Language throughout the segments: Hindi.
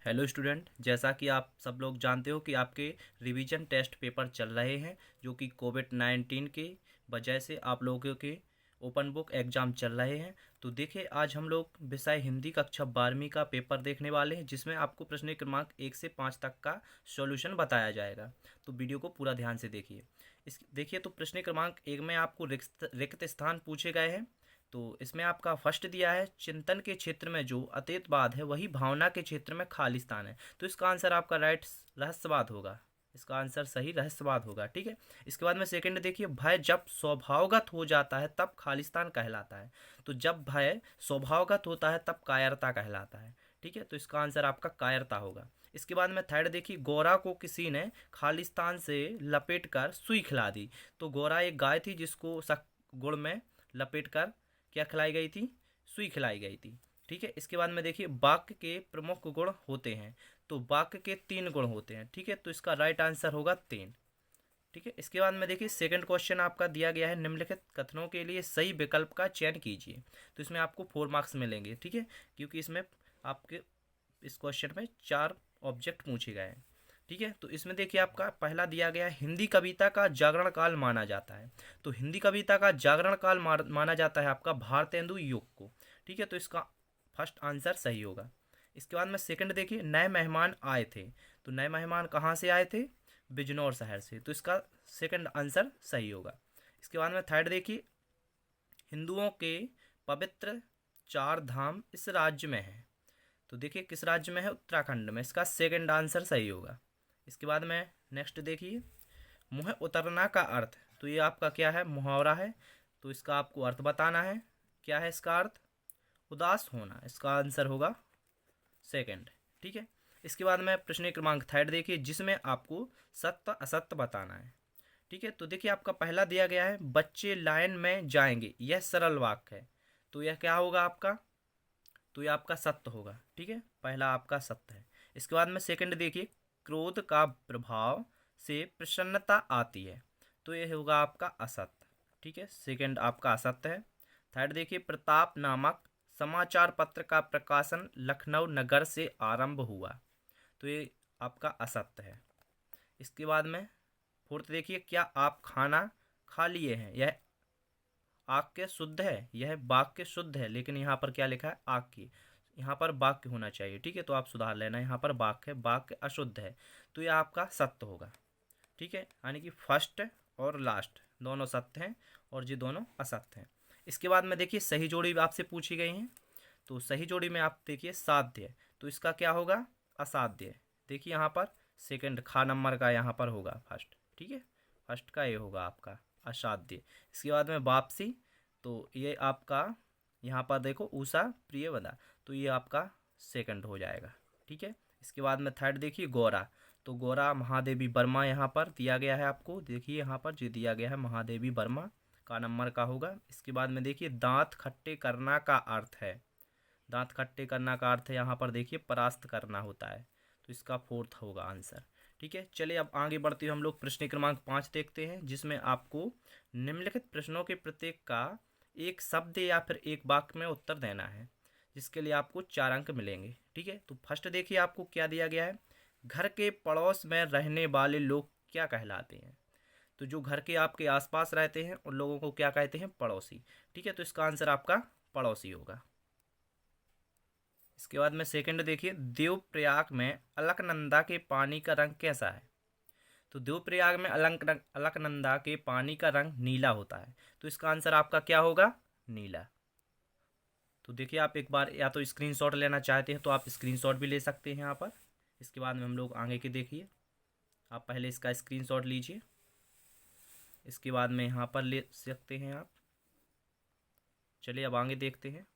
हेलो स्टूडेंट, जैसा कि आप सब लोग जानते हो कि आपके रिवीजन टेस्ट पेपर चल रहे हैं जो कि कोविड-19 की वजह से आप लोगों के ओपन बुक एग्ज़ाम चल रहे हैं। तो देखिए, आज हम लोग विषय हिंदी कक्षा 12वीं का पेपर देखने वाले हैं, जिसमें आपको प्रश्न क्रमांक 1 से 5 तक का सॉल्यूशन बताया जाएगा। तो वीडियो को पूरा ध्यान से देखिए। देखिए, तो प्रश्न क्रमांक 1 में आपको रिक्त स्थान पूछे गए हैं। तो इसमें आपका फर्स्ट दिया है, चिंतन के क्षेत्र में जो अतीतवाद है वही भावना के क्षेत्र में खालिस्तान है। तो इसका आंसर आपका राइट रहस्यवाद होगा। इसका आंसर सही रहस्यवाद होगा। ठीक है। इसके बाद में सेकंड देखिए, भय जब स्वभावगत हो जाता है तब खालिस्तान कहलाता है। तो जब भय स्वभावगत होता है तब कायरता कहलाता है। ठीक है। तो इसका आंसर आपका कायरता होगा। इसके बाद में थर्ड देखिए, गोरा को किसी ने खालिस्तान से लपेट कर सुई खिला दी। तो गोरा एक गाय थी जिसको गुड़ में लपेट कर क्या खिलाई गई थी? सुई खिलाई गई थी। ठीक है। इसके बाद में देखिए, वाक्य के प्रमुख गुण होते हैं। तो वाक्य के 3 गुण होते हैं। ठीक है। तो इसका राइट आंसर होगा 3। ठीक है। इसके बाद में देखिए, सेकंड क्वेश्चन आपका दिया गया है, निम्नलिखित कथनों के लिए सही विकल्प का चयन कीजिए। तो इसमें आपको 4 मार्क्स मिलेंगे। ठीक है। क्योंकि इसमें आपके इस क्वेश्चन में 4 ऑब्जेक्ट पूछे गए हैं। ठीक है। तो इसमें देखिए, आपका पहला दिया गया है, हिंदी कविता का जागरण काल माना जाता है। तो हिंदी कविता का जागरण काल माना जाता है आपका भारतेंदु युग को। ठीक है। तो इसका फर्स्ट आंसर सही होगा। इसके बाद में सेकंड देखिए, नए मेहमान आए थे। तो नए मेहमान कहाँ से आए थे? बिजनौर शहर से। तो इसका सेकंड आंसर सही होगा। इसके बाद में थर्ड देखिए, हिंदुओं के पवित्र 4 धाम इस राज्य में है। तो देखिए, किस राज्य में है? उत्तराखंड में। इसका सेकंड आंसर सही होगा। इसके बाद में नेक्स्ट देखिए, मुँह उतरना का अर्थ। तो ये आपका क्या है? मुहावरा है। तो इसका आपको अर्थ बताना है। क्या है इसका अर्थ? उदास होना। इसका आंसर होगा सेकंड। ठीक है। इसके बाद में प्रश्न क्रमांक थर्ड देखिए, जिसमें आपको सत्य असत्य बताना है। ठीक है। तो देखिए, आपका पहला दिया गया है, बच्चे लाइन में जाएंगे। यह सरल वाक्य है। तो यह क्या होगा आपका? तो ये आपका सत्य होगा। ठीक है। पहला आपका सत्य है। इसके बाद में सेकंड देखिए, क्रोध का प्रभाव से प्रसन्नता आती है। तो ये होगा आपका असत्य। ठीक है। सेकंड आपका असत्य है। थर्ड देखिए, प्रताप नामक समाचार पत्र का प्रकाशन लखनऊ नगर से आरंभ हुआ। तो ये आपका असत्य है। इसके बाद में फोर्थ देखिए, क्या आप खाना खा लिए हैं? यह आग के शुद्ध है, यह वाक्य शुद्ध है, लेकिन यहाँ पर क्या लिखा है? आग की। यहाँ पर वाक्य होना चाहिए। ठीक है। तो आप सुधार लेना, यहाँ पर वाक्य है, वाक्य अशुद्ध है। तो यह आपका सत्य होगा। ठीक है। यानी कि फर्स्ट और लास्ट दोनों सत्य हैं और ये दोनों असत्य हैं। इसके बाद में देखिए, सही जोड़ी आपसे पूछी गई हैं। तो सही जोड़ी में आप देखिए, साध्य है। तो इसका क्या होगा? असाध्य। देखिए यहाँ पर सेकंड खा नंबर का यहाँ पर होगा फर्स्ट। ठीक है। फर्स्ट का ये होगा आपका असाध्य। इसके बाद में वापसी। तो ये आपका यहाँ पर देखो, उषा प्रिय बंदा। तो ये आपका सेकंड हो जाएगा। ठीक है। इसके बाद में थर्ड देखिए, गौरा। तो गौरा महादेवी वर्मा यहाँ पर दिया गया है आपको। देखिए यहाँ पर जो दिया गया है, महादेवी वर्मा का नंबर का होगा। इसके बाद में देखिए, दांत खट्टे करना का अर्थ है। दांत खट्टे करना का अर्थ है यहाँ पर देखिए, परास्त करना होता है। तो इसका फोर्थ होगा आंसर। ठीक है। चलिए अब आगे बढ़ते हुए हम लोग प्रश्न क्रमांक 5 देखते हैं, जिसमें आपको निम्नलिखित प्रश्नों के प्रत्येक का एक शब्द या फिर एक वाक्य में उत्तर देना है, जिसके लिए आपको 4 अंक मिलेंगे। ठीक है। तो फर्स्ट देखिए, आपको क्या दिया गया है, घर के पड़ोस में रहने वाले लोग क्या कहलाते हैं? तो जो घर के आपके आसपास रहते हैं उन लोगों को क्या कहते हैं? पड़ोसी। ठीक है। तो इसका आंसर आपका पड़ोसी होगा। इसके बाद में सेकंड देखिए, देवप्रयाग में अलकनंदा के पानी का रंग कैसा है? तो देवप्रयाग में अलकनंदा के पानी का रंग नीला होता है। तो इसका आंसर आपका क्या होगा? नीला। तो देखिए, आप एक बार या तो स्क्रीनशॉट लेना चाहते हैं तो आप स्क्रीनशॉट भी ले सकते हैं यहाँ पर। इसके बाद में हम लोग आगे के देखिए, आप पहले इसका स्क्रीनशॉट लीजिए। इसके बाद में यहाँ पर ले सकते हैं आप। चलिए अब आगे देखते हैं।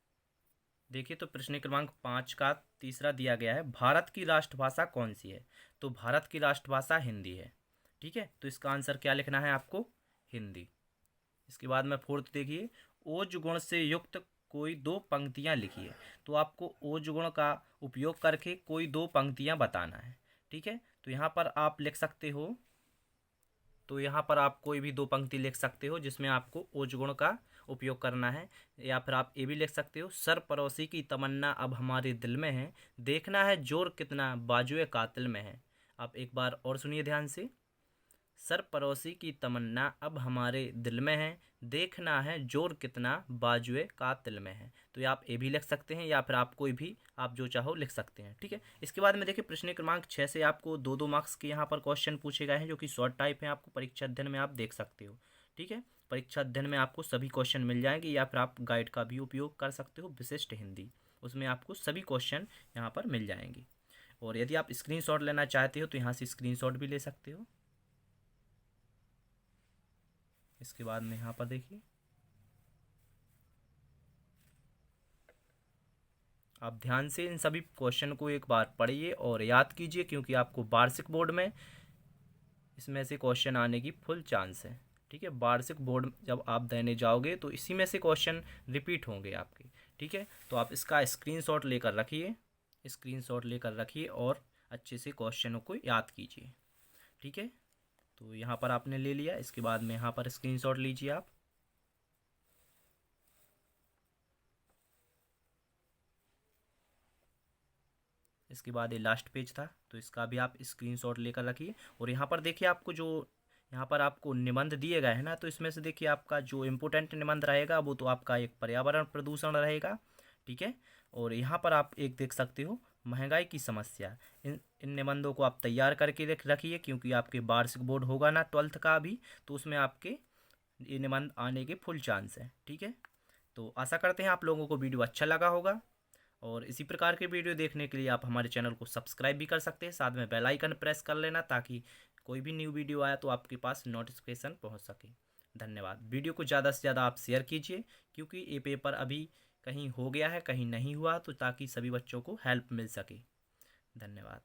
देखिए, तो प्रश्न क्रमांक 5 का तीसरा दिया गया है, भारत की राष्ट्रभाषा कौन सी है? तो भारत की राष्ट्रभाषा हिंदी है। ठीक है। तो इसका आंसर क्या लिखना है आपको? हिंदी। इसके बाद में फोर्थ देखिए, ओज गुण से युक्त कोई 2 पंक्तियां लिखिए। तो आपको ओज गुण का उपयोग करके कोई 2 पंक्तियां बताना है। ठीक है। तो यहाँ पर आप लिख सकते हो, तो यहाँ पर आप कोई भी 2 पंक्ति लिख सकते हो जिसमें आपको ओज गुण का उपयोग करना है। या फिर आप ये भी लिख सकते हो, सर पड़ोसी की तमन्ना अब हमारे दिल में है, देखना है जोर कितना बाजुए कातिल में है। आप एक बार और सुनिए ध्यान से, सर पड़ोसी की तमन्ना अब हमारे दिल में है, देखना है जोर कितना बाजुए कातिल में है। तो ये आप ये भी लिख सकते हैं या फिर आप कोई भी आप जो चाहो लिख सकते हैं। ठीक है, इसके बाद में देखिए प्रश्न क्रमांक 6 से आपको 2-2 मार्क्स के यहाँ पर क्वेश्चन पूछे गए हैं जो कि शॉर्ट टाइप हैं, आपको परीक्षा अध्ययन में आप देख सकते हो। ठीक है, परीक्षा अध्ययन में आपको सभी क्वेश्चन मिल जाएंगे या फिर आप गाइड का भी उपयोग कर सकते हो, विशिष्ट हिंदी, उसमें आपको सभी क्वेश्चन यहाँ पर मिल जाएंगे। और यदि आप स्क्रीनशॉट लेना चाहते हो तो यहाँ से स्क्रीनशॉट भी ले सकते हो। इसके बाद में यहाँ पर देखिए, आप ध्यान से इन सभी क्वेश्चन को एक बार पढ़िए और याद कीजिए, क्योंकि आपको वार्षिक बोर्ड में इसमें से क्वेश्चन आने की फुल चांस है। ठीक है, वार्षिक बोर्ड जब आप देने जाओगे तो इसी में से क्वेश्चन रिपीट होंगे आपके। ठीक है, तो आप इसका स्क्रीनशॉट लेकर रखिए, स्क्रीनशॉट लेकर रखिए और अच्छे से क्वेश्चनों को याद कीजिए। ठीक है, तो यहाँ पर आपने ले लिया, इसके बाद में यहाँ पर स्क्रीनशॉट लीजिए आप। इसके बाद ये लास्ट पेज था, तो इसका भी आप स्क्रीनशॉट लेकर रखिए। और यहाँ पर देखिए, आपको जो यहाँ पर आपको निबंध दिए गए हैं ना, तो इसमें से देखिए आपका जो इम्पोर्टेंट निबंध रहेगा वो तो आपका एक पर्यावरण प्रदूषण रहेगा। ठीक है, और यहाँ पर आप एक देख सकते हो महंगाई की समस्या। इन निबंधों को आप तैयार करके रखिए, क्योंकि आपके वार्षिक बोर्ड होगा ना 12th का भी, तो उसमें आपके ये निबंध आने के फुल चांस है। ठीक है, तो आशा करते हैं आप लोगों को वीडियो अच्छा लगा होगा, और इसी प्रकार के वीडियो देखने के लिए आप हमारे चैनल को सब्सक्राइब भी कर सकते हैं, साथ में बेल आइकन प्रेस कर लेना ताकि कोई भी न्यू वीडियो आया तो आपके पास नोटिफिकेशन पहुंच सके। धन्यवाद। वीडियो को ज़्यादा से ज़्यादा आप शेयर कीजिए, क्योंकि ये पेपर अभी कहीं हो गया है, कहीं नहीं हुआ, तो ताकि सभी बच्चों को हेल्प मिल सके। धन्यवाद।